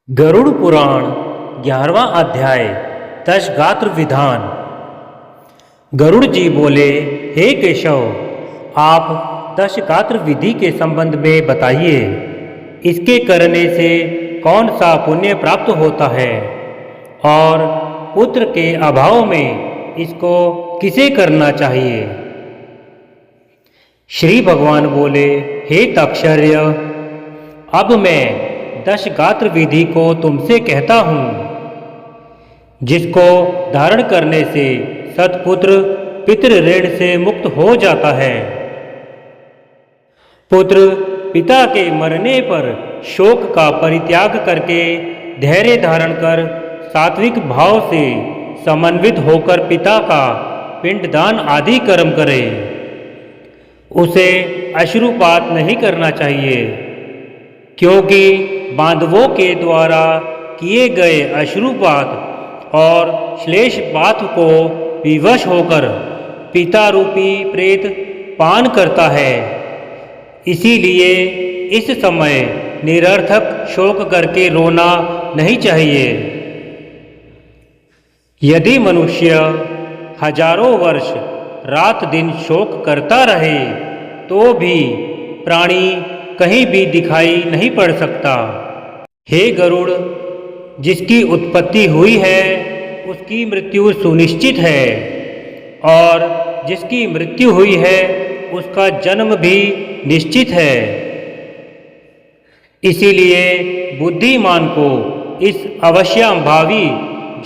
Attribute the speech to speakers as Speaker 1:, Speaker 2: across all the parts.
Speaker 1: गरुड़ पुराण 11वां अध्याय दशगात्र विधान। गरुड़ जी बोले, हे केशव, आप दशगात्र विधि के संबंध में बताइए। इसके करने से कौन सा पुण्य प्राप्त होता है और पुत्र के अभाव में इसको किसे करना चाहिए। श्री भगवान बोले, हे तक्षर्य, अब मैं दशगात्र विधि को तुमसे कहता हूँ, जिसको धारण करने से सत्पुत्र पितृ ऋण से मुक्त हो जाता है। पुत्र पिता के मरने पर शोक का परित्याग करके धैर्य धारण कर सात्विक भाव से समन्वित होकर पिता का पिंडदान आदि कर्म करे। उसे अश्रुपात नहीं करना चाहिए, क्योंकि बांधवों के द्वारा किए गए अश्रुपात और श्लेषपात को विवश होकर पिता रूपी प्रेत पान करता है। इसीलिए इस समय निरर्थक शोक करके रोना नहीं चाहिए। यदि मनुष्य हजारों वर्ष रात दिन शोक करता रहे तो भी प्राणी कहीं भी दिखाई नहीं पड़ सकता। हे गरुड़, जिसकी उत्पत्ति हुई है उसकी मृत्यु सुनिश्चित है, और जिसकी मृत्यु हुई है उसका जन्म भी निश्चित है। इसीलिए बुद्धिमान को इस अवश्यंभावी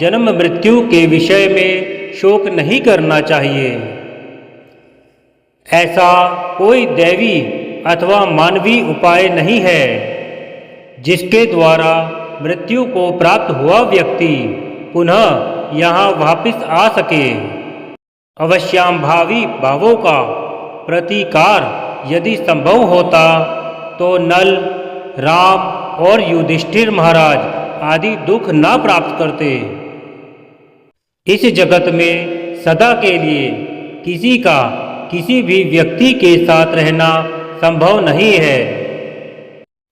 Speaker 1: जन्म मृत्यु के विषय में शोक नहीं करना चाहिए। ऐसा कोई दैवी अथवा मानवीय उपाय नहीं है जिसके द्वारा मृत्यु को प्राप्त हुआ व्यक्ति पुनः यहाँ वापस आ सके। अवश्यंभावी भावों का प्रतिकार यदि संभव होता तो नल, राम और युधिष्ठिर महाराज आदि दुख न प्राप्त करते। इस जगत में सदा के लिए किसी का किसी भी व्यक्ति के साथ रहना संभव नहीं है।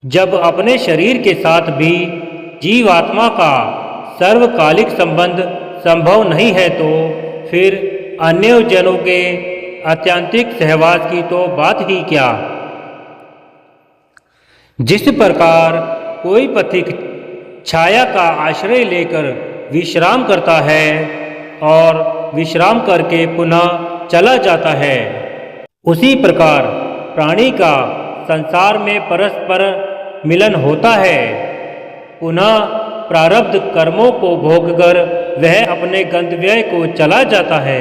Speaker 1: जब अपने शरीर के साथ भी जीवात्मा का सर्वकालिक संबंध संभव नहीं है तो फिर अन्य जनों के आत्यंतिक सहवास की तो बात ही क्या। जिस प्रकार कोई पथिक छाया का आश्रय लेकर विश्राम करता है और विश्राम करके पुनः चला जाता है, उसी प्रकार प्राणी का संसार में परस्पर मिलन होता है। पुनः प्रारब्ध कर्मों को भोगकर वह अपने गंतव्य को चला जाता है।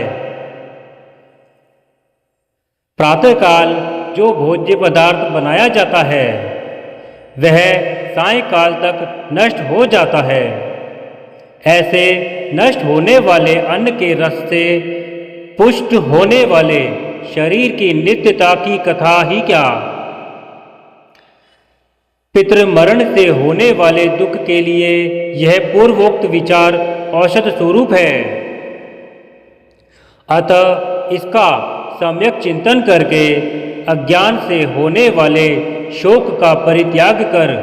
Speaker 1: प्रातःकाल जो भोज्य पदार्थ बनाया जाता है वह सायंकाल तक नष्ट हो जाता है। ऐसे नष्ट होने वाले अन्न के रस से पुष्ट होने वाले शरीर की नित्यता की कथा ही क्या। पितृमरण से होने वाले दुख के लिए यह पूर्वोक्त विचार औषध स्वरूप है। अतः इसका सम्यक चिंतन करके अज्ञान से होने वाले शोक का परित्याग कर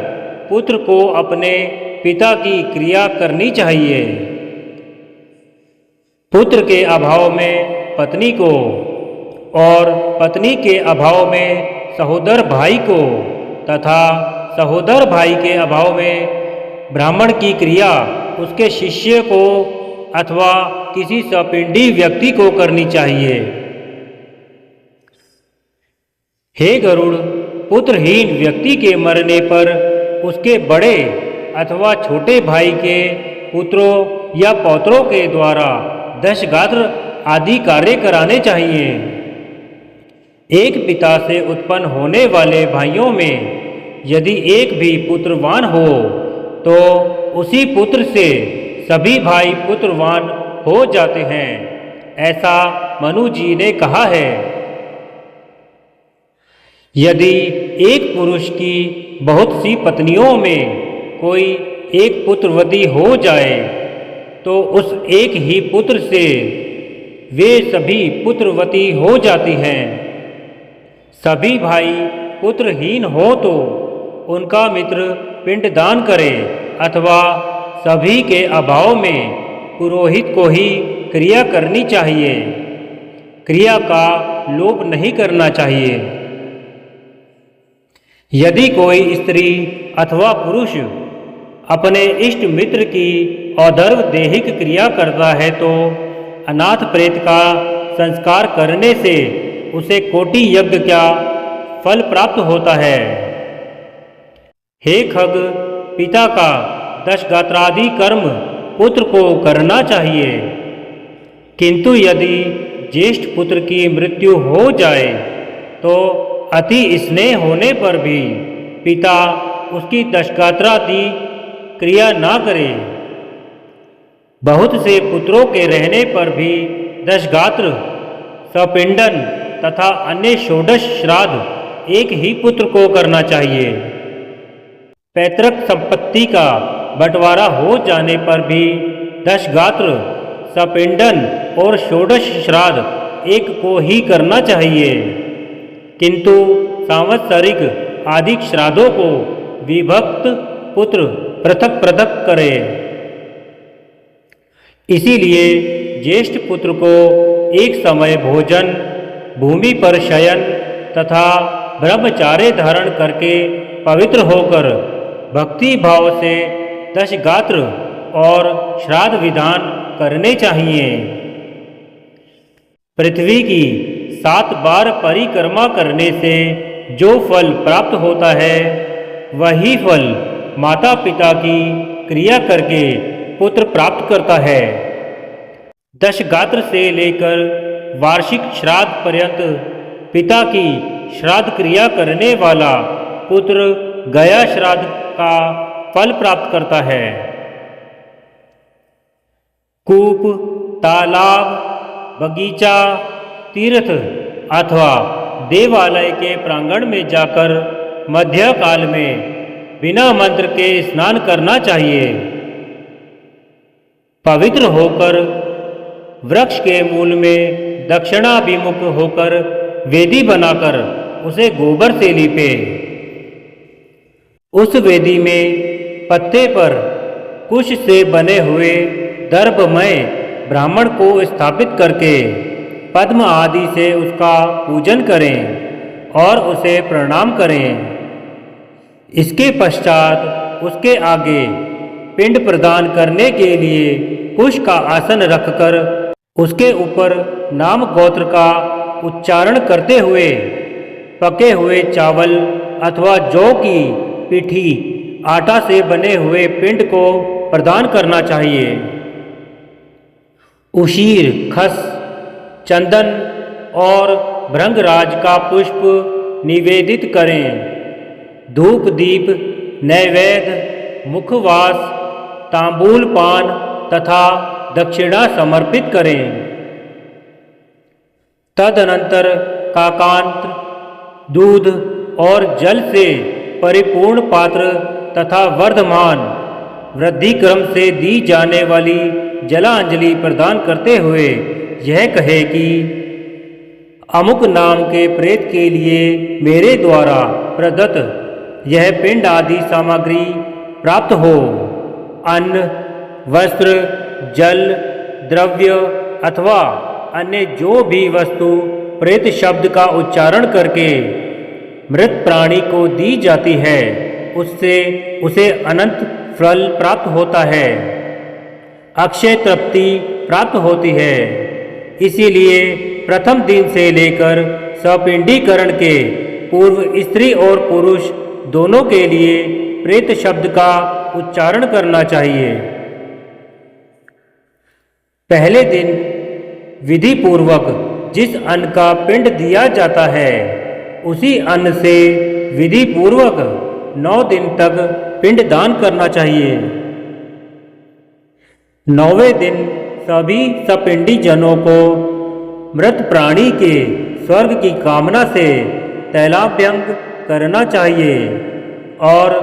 Speaker 1: पुत्र को अपने पिता की क्रिया करनी चाहिए। पुत्र के अभाव में पत्नी को और पत्नी के अभाव में सहोदर भाई को तथा सहोदर भाई के अभाव में ब्राह्मण की क्रिया उसके शिष्य को अथवा किसी सपिंडी व्यक्ति को करनी चाहिए। हे गरुड़, पुत्रहीन व्यक्ति के मरने पर उसके बड़े अथवा छोटे भाई के पुत्रों या पौत्रों के द्वारा दशगात्र आदि कार्य कराने चाहिए। एक पिता से उत्पन्न होने वाले भाइयों में यदि एक भी पुत्रवान हो तो उसी पुत्र से सभी भाई पुत्रवान हो जाते हैं, ऐसा मनु जी ने कहा है। यदि एक पुरुष की बहुत सी पत्नियों में कोई एक पुत्रवती हो जाए तो उस एक ही पुत्र से वे सभी पुत्रवती हो जाती हैं। सभी भाई पुत्रहीन हो तो उनका मित्र पिंडदान करे अथवा सभी के अभाव में पुरोहित को ही क्रिया करनी चाहिए। क्रिया का लोप नहीं करना चाहिए। यदि कोई स्त्री अथवा पुरुष अपने इष्ट मित्र की औदर्व देहिक क्रिया करता है तो अनाथ प्रेत का संस्कार करने से उसे कोटि यज्ञ का फल प्राप्त होता है। हे खग, पिता का दशगात्रादि कर्म पुत्र को करना चाहिए, किंतु यदि ज्येष्ठ पुत्र की मृत्यु हो जाए तो अति स्नेह होने पर भी पिता उसकी दशगात्रादि क्रिया ना करे। बहुत से पुत्रों के रहने पर भी दशगात्र, सपिंडन तथा अन्य षोडश श्राद्ध एक ही पुत्र को करना चाहिए। पैतृक संपत्ति का बंटवारा हो जाने पर भी दशगात्र, सपिंडन और षोडश श्राद्ध एक को ही करना चाहिए, किंतु सांवत्सरिक आदि श्राद्धों को विभक्त पुत्र पृथक पृथक करे। इसीलिए ज्येष्ठ पुत्र को एक समय भोजन, भूमि पर शयन तथा ब्रह्मचार्य धारण करके पवित्र होकर भक्ति भाव से दशगात्र और श्राद्ध विधान करने चाहिए। पृथ्वी की 7 बार परिक्रमा करने से जो फल प्राप्त होता है वही फल माता पिता की क्रिया करके पुत्र प्राप्त करता है। दशगात्र से लेकर वार्षिक श्राद्ध पर्यंत पिता की श्राद्ध क्रिया करने वाला पुत्र गया श्राद्ध का फल प्राप्त करता है। कूप, तालाब, बगीचा, तीर्थ अथवा देवालय के प्रांगण में जाकर मध्य काल में बिना मंत्र के स्नान करना चाहिए। पवित्र होकर वृक्ष के मूल में दक्षिणाभिमुख होकर वेदी बनाकर उसे गोबर से लीपे। उस वेदी में पत्ते पर कुश से बने हुए दर्भमय ब्राह्मण को स्थापित करके पद्म आदि से उसका पूजन करें और उसे प्रणाम करें। इसके पश्चात उसके आगे पिंड प्रदान करने के लिए कुश का आसन रखकर उसके ऊपर नाम गोत्र का उच्चारण करते हुए पके हुए चावल अथवा जौ की पीठी आटा से बने हुए पिंड को प्रदान करना चाहिए। उशीर, खस, चंदन और भृंगराज का पुष्प निवेदित करें। धूप दीप, नैवेद्य, मुखवास, तांबूल पान तथा दक्षिणा समर्पित करें। तदनंतर काकांत, दूध और जल से परिपूर्ण पात्र तथा वर्धमान वृद्धि क्रम से दी जाने वाली जलांजलि प्रदान करते हुए यह कहे कि अमुक नाम के प्रेत के लिए मेरे द्वारा प्रदत्त यह पिंड आदि सामग्री प्राप्त हो। अन्न, वस्त्र, जल, द्रव्य अथवा अन्य जो भी वस्तु प्रेत शब्द का उच्चारण करके मृत प्राणी को दी जाती है उससे उसे अनंत फल प्राप्त होता है, अक्षय तृप्ति प्राप्त होती है। इसीलिए प्रथम दिन से लेकर सपिंडीकरण के पूर्व स्त्री और पुरुष दोनों के लिए प्रेत शब्द का उच्चारण करना चाहिए। पहले दिन विधि पूर्वक जिस अन्न का पिंड दिया जाता है उसी अन्न से विधि पूर्वक 9 दिन तक पिंड दान करना चाहिए। 9वें दिन सभी सपिंडी जनों को मृत प्राणी के स्वर्ग की कामना से तैलाभ्यंग करना चाहिए और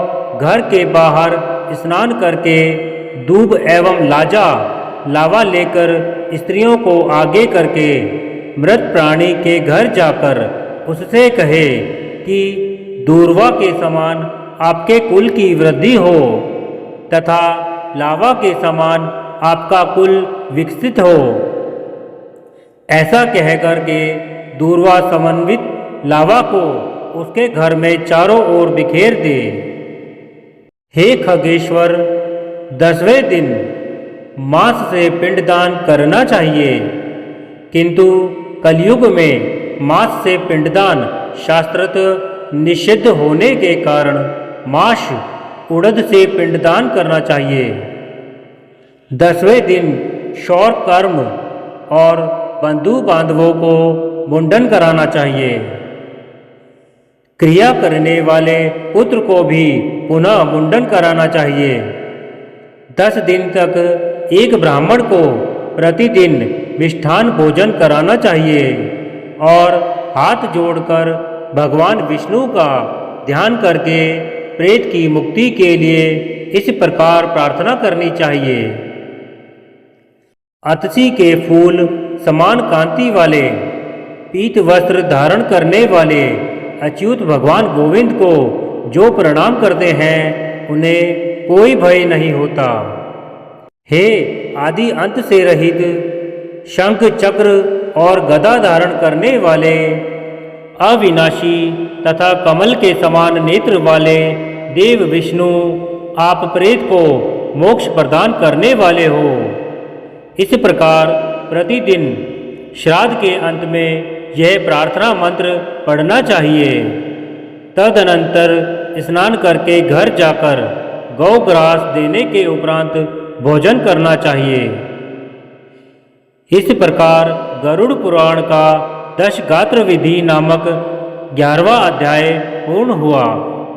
Speaker 1: घर के बाहर स्नान करके दूब एवं लावा लेकर स्त्रियों को आगे करके मृत प्राणी के घर जाकर उससे कहे कि दूर्वा के समान आपके कुल की वृद्धि हो तथा लावा के समान आपका कुल विकसित हो। ऐसा कहकर के दूर्वा समन्वित लावा को उसके घर में चारों ओर बिखेर दे। हे खगेश्वर, 10वें दिन मांस से पिंडदान करना चाहिए, किंतु कलयुग में मांस से पिंडदान शास्त्रतः निषिद्ध होने के कारण मांस उड़द से पिंडदान करना चाहिए। 10वें दिन शौर कर्म और बंधु बांधवों को मुंडन कराना चाहिए। क्रिया करने वाले पुत्र को भी पुनः मुंडन कराना चाहिए। 10 दिन तक एक ब्राह्मण को प्रतिदिन मिष्ठान भोजन कराना चाहिए और हाथ जोड़कर भगवान विष्णु का ध्यान करके प्रेत की मुक्ति के लिए इस प्रकार प्रार्थना करनी चाहिए। अतसी के फूल समान कांति वाले पीत वस्त्र धारण करने वाले अच्युत भगवान गोविंद को जो प्रणाम करते हैं उन्हें कोई भय नहीं होता। हे आदि अंत से रहित शंख चक्र और गदा धारण करने वाले अविनाशी तथा कमल के समान नेत्र वाले देव विष्णु, आप प्रेत को मोक्ष प्रदान करने वाले हो। इस प्रकार प्रतिदिन श्राद्ध के अंत में यह प्रार्थना मंत्र पढ़ना चाहिए। तदनंतर स्नान करके घर जाकर गौग्रास देने के उपरांत भोजन करना चाहिए। इस प्रकार गरुड़ पुराण का 10 गात्र विधि नामक 11वां अध्याय पूर्ण हुआ।